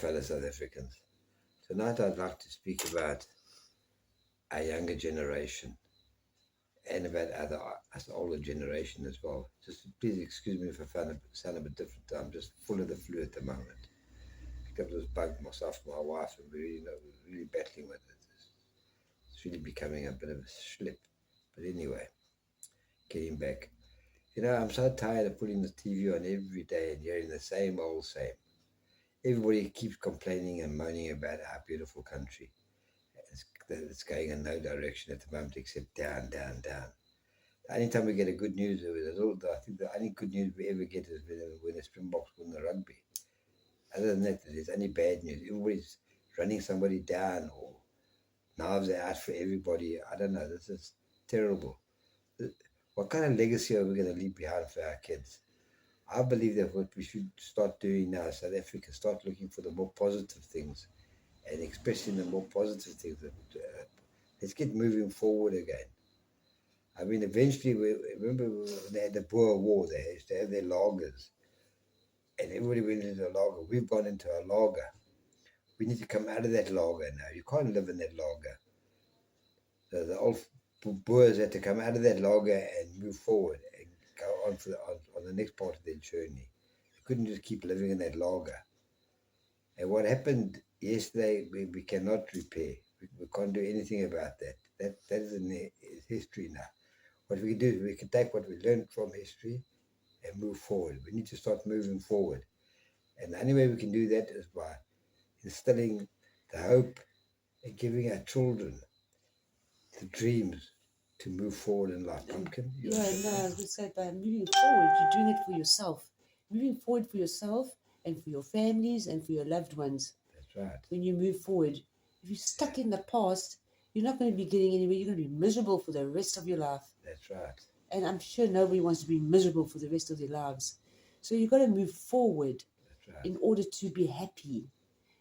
fellow South Africans. Tonight I'd like to speak about our younger generation and about us older generation as well. Just please excuse me if I sound a bit different. I'm just full of the flu at the moment. Picked up this bug myself and my wife, and we're really battling with it. It's really becoming a bit of a slip. But anyway, getting back. I'm so tired of putting the TV on every day and hearing the same old same. Everybody keeps complaining and moaning about our beautiful country. It's going in no direction at the moment except down, down, down. The only time we get a good news, I think the only good news we ever get is when the Springboks win the rugby. Other than that, there's only bad news. Everybody's running somebody down or knives are out for everybody. I don't know. This is terrible. What kind of legacy are we going to leave behind for our kids? I believe that what we should start doing now, South Africa, start looking for the more positive things and expressing the more positive things. Let's get moving forward again. I mean, eventually, remember when they had the Boer War, they used to have their lagers, and everybody went into a lager. We've gone into a lager. We need to come out of that lager now. You can't live in that lager. So the old Boers had to come out of that lager and move forward and go on on the next part of their journey. They couldn't just keep living in that lager. And what happened yesterday, we cannot repair. We can't do anything about that. That is in history now. What we can do is we can take what we learned from history and move forward. We need to start moving forward. And the only way we can do that is by instilling the hope and giving our children the dreams to move forward in life. Pumpkin? I was going to say, by moving forward, you're doing it for yourself. Moving forward for yourself and for your families and for your loved ones. That's right. When you move forward, if you're stuck in the past, you're not going to be getting anywhere. You're going to be miserable for the rest of your life. That's right. And I'm sure nobody wants to be miserable for the rest of their lives. So you've got to move forward in order to be happy.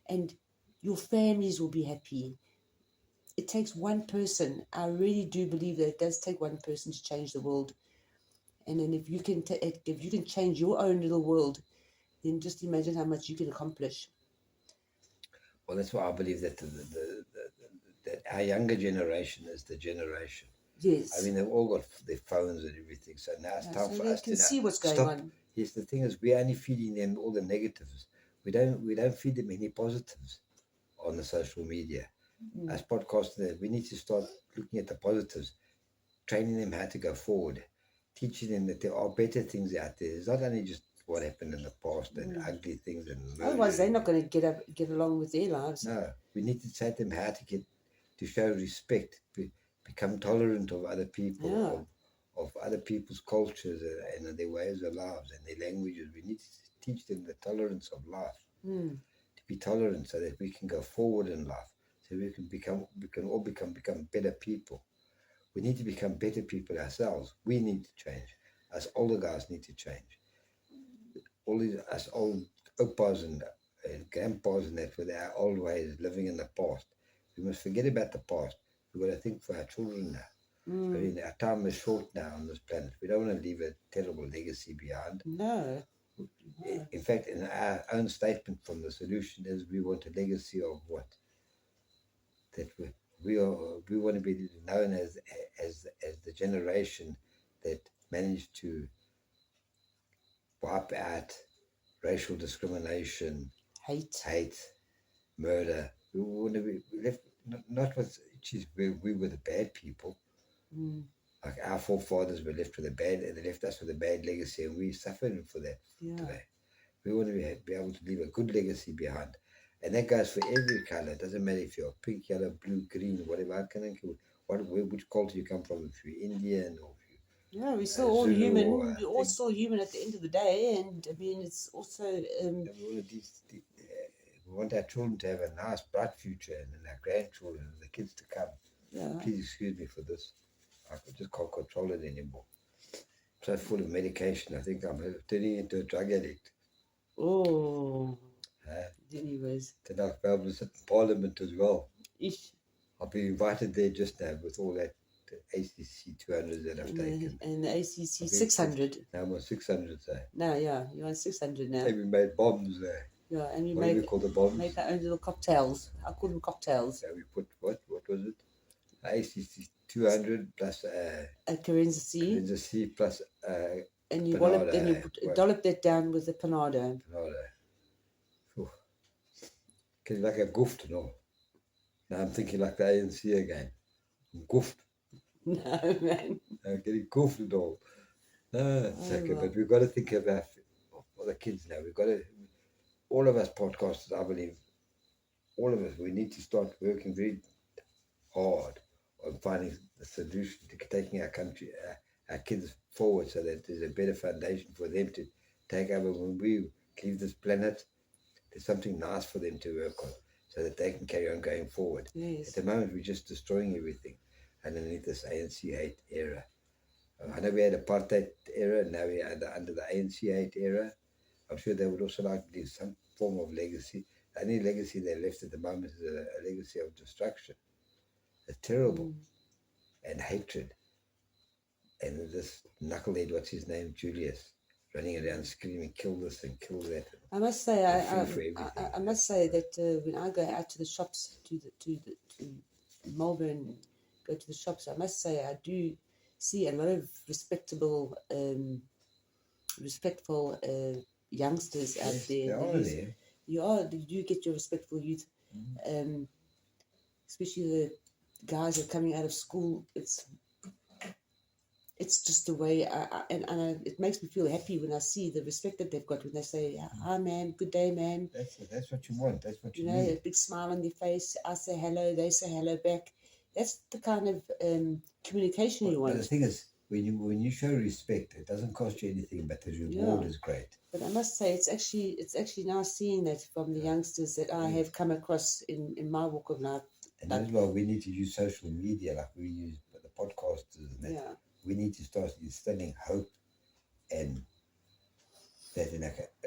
And your families will be happy. It takes one person. I really do believe that it does take one person to change the world. And then if you can change your own little world, then just imagine how much you can accomplish. Well, that's why I believe that that our younger generation is the generation. Yes. I mean, they've all got their phones and everything. So now it's time for us to see what's going on. Yes, the thing is, we're only feeding them all the negatives. We don't feed them any positives on the social media. As podcasters, we need to start looking at the positives, training them how to go forward, teaching them that there are better things out there. It's not only just what happened in the past and ugly things and murder. Otherwise they're not going to get along with their lives. No, we need to teach them how to show respect, become tolerant of other people, of other people's cultures and their ways of lives and their languages. We need to teach them the tolerance of life, to be tolerant so that we can go forward in life, so we can all become better people. We need to become better people ourselves. We need to change. Us older guys need to change. All these us old opas and grandpas and that with our old ways, living in the past. We must forget about the past. We've got to think for our children now. I mean, our time is short now on this planet. We don't want to leave a terrible legacy behind. No. In fact, in our own statement from the solution is we want a legacy of what? That we want to be known as the generation that managed to wipe out racial discrimination, hate, murder. We want to be left not with we were the bad people. Like our forefathers were left with a bad, and they left us with a bad legacy, and we suffered for that today. We want to be able to leave a good legacy behind. And that goes for every color. It doesn't matter if you're pink, yellow, blue, green, whatever. Which culture you come from, if you're Indian or if you we're still all human. We're all still human at the end of the day. And I mean, it's also... we want our children to have a nice, bright future, and our grandchildren and the kids to come. Please excuse me for this. I just can't control it anymore. I'm so full of medication. I think I'm turning into a drug addict. Oh... Anyways. Then I'll be able to sit in Parliament as well. I'll be invited there just now with all that ACC 200 that I've taken. And the ACC 600. Now I'm on 600 there. No, you're on 600 now. They made bombs there. Yeah, and we What do we make call the bombs? make our own little cocktails. I call them cocktails. So we put what was it? ACC 200 plus A Carenza C plus and you panada. then you dollop that down with the panado. Panada. Getting like a goofed and all. Now I'm thinking like the ANC again. Goofed. No, man. I'm getting goofed and all. No, it's okay. But we've got to think about for the kids now. We've got to, all of us podcasters, I believe, all of us, we need to start working very hard on finding the solution to taking our country, our kids forward, so that there's a better foundation for them to take over when we leave this planet. There's something nice for them to work on, so that they can carry on going forward. Yes. At the moment, we're just destroying everything underneath this ANC 8 era. I know we had apartheid era, now we are under the ANC 8 era. I'm sure they would also like to leave some form of legacy. The only legacy they left at the moment is a legacy of destruction. It's terrible. And hatred. And this knucklehead, what's his name, Julius, running around screaming, kill this and kill that. I must say, I must say that when I go out to the shops, to Melbourne, go to the shops, I must say I do see a lot of respectful youngsters out there. You do get your respectful youth, especially the guys that are coming out of school. It's just the way, it makes me feel happy when I see the respect that they've got when they say, "Hi, man, good day, man." That's what you want. That's what you know, need. A big smile on their face. I say hello, they say hello back. That's the kind of communication you want. But the thing is, when you show respect, it doesn't cost you anything, but the reward is great. But I must say, it's actually nice seeing that from the youngsters that I have come across in my walk of life. And that's why we need to use social media like we use the podcasters and that. Yeah. We need to start instilling hope, and that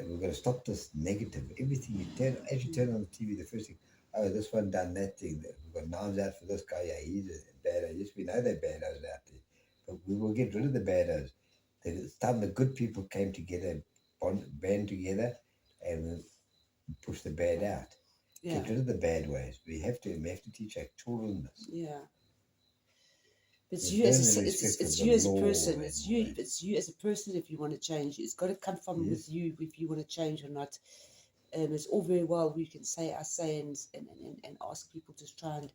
we're going to stop this negative. Everything as you turn on the TV, the first thing, oh, this one done that thing. We've got knives out for this guy. Yeah, he's a badass. Yes, we know they're badass out there, but we will get rid of the badass. It's time the good people came together, band together, and push the bad out. Yeah. Get rid of the bad ways. We have to teach our children this. Yeah. It's you as a person. It's you as a person. If you want to change, it's got to come from with you. If you want to change or not, it's all very well we can say I say and ask people to try and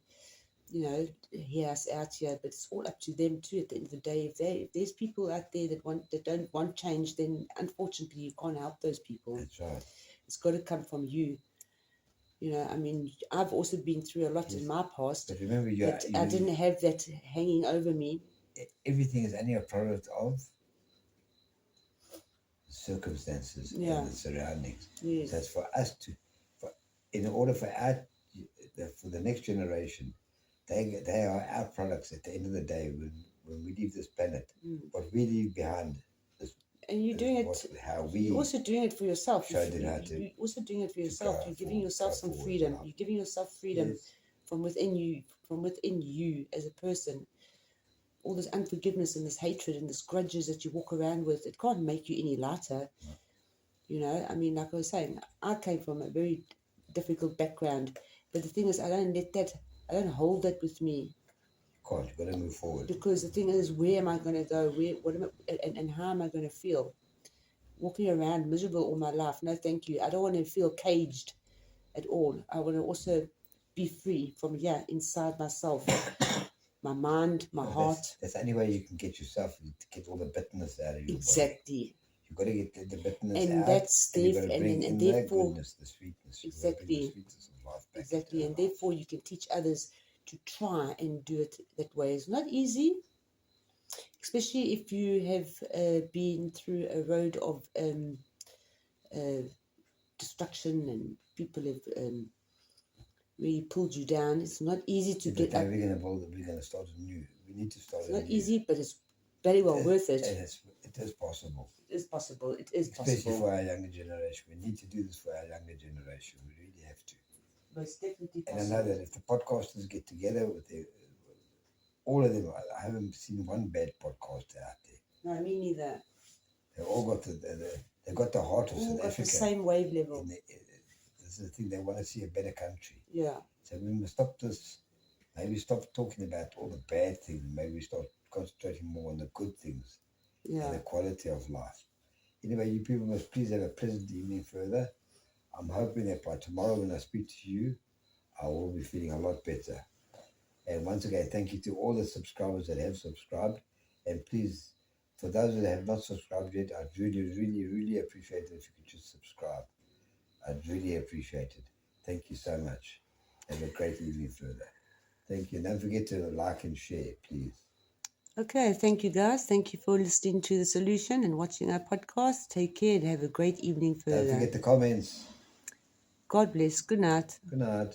hear us out here, but it's all up to them too. At the end of the day, if there's people out there that don't want change, then unfortunately you can't help those people. That's right. It's got to come from you. I mean, I've also been through a lot in my past. But remember, I didn't have that hanging over me. Everything is only a product of circumstances and the surroundings. Yes. So it's for us in order for the next generation, they are our products at the end of the day when we leave this planet. What we leave behind is. And you're doing it. You're also doing it for yourself. You're also doing it for yourself. You're giving yourself some freedom. You're giving yourself freedom from within you. From within you as a person. All this unforgiveness and this hatred and this grudges that you walk around with, it can't make you any lighter. No. I mean, like I was saying, I came from a very difficult background, but the thing is, I don't hold that with me. You've got to move forward. Because the thing is, where am I going to go? And how am I going to feel? Walking around miserable all my life? No, thank you. I don't want to feel caged at all. I want to also be free from inside myself, my mind, my heart. That's the only way you can get yourself to get all the bitterness out of your body. You've got to get the bitterness and out. That's and you've got to bring in therefore, the goodness, the sweetness. Exactly. The sweetness of life back exactly. And therefore, you can teach others to try and do it that way. It's not easy, especially if you have been through a road of destruction and people have really pulled you down. It's not easy to get up. We're going to start anew. We need to start anew. It's not easy, but it's very well worth it. It is possible. It is possible. It is Especially possible. for our younger generation. We need to do this for our younger generation. We really have to. But it's definitely possible. And I know that if the podcasters get together with all of them, I haven't seen one bad podcaster out there. No, me neither. They've all got the heart of South Africa. The same wave level. This is the thing. They want to see a better country. Yeah. So we must stop this. Maybe stop talking about all the bad things. Maybe start concentrating more on the good things and Yeah. the quality of life. Anyway, you people must please have a pleasant evening further. I'm hoping that by tomorrow when I speak to you, I will be feeling a lot better. And once again, thank you to all the subscribers that have subscribed. And please, for those that have not subscribed yet, I'd really, really, really appreciate it if you could just subscribe. I'd really appreciate it. Thank you so much. Have a great evening further. Thank you. And don't forget to like and share, please. Okay, thank you guys. Thank you for listening to The Solution and watching our podcast. Take care and have a great evening further. Don't forget the comments. God bless. Good night. Good night.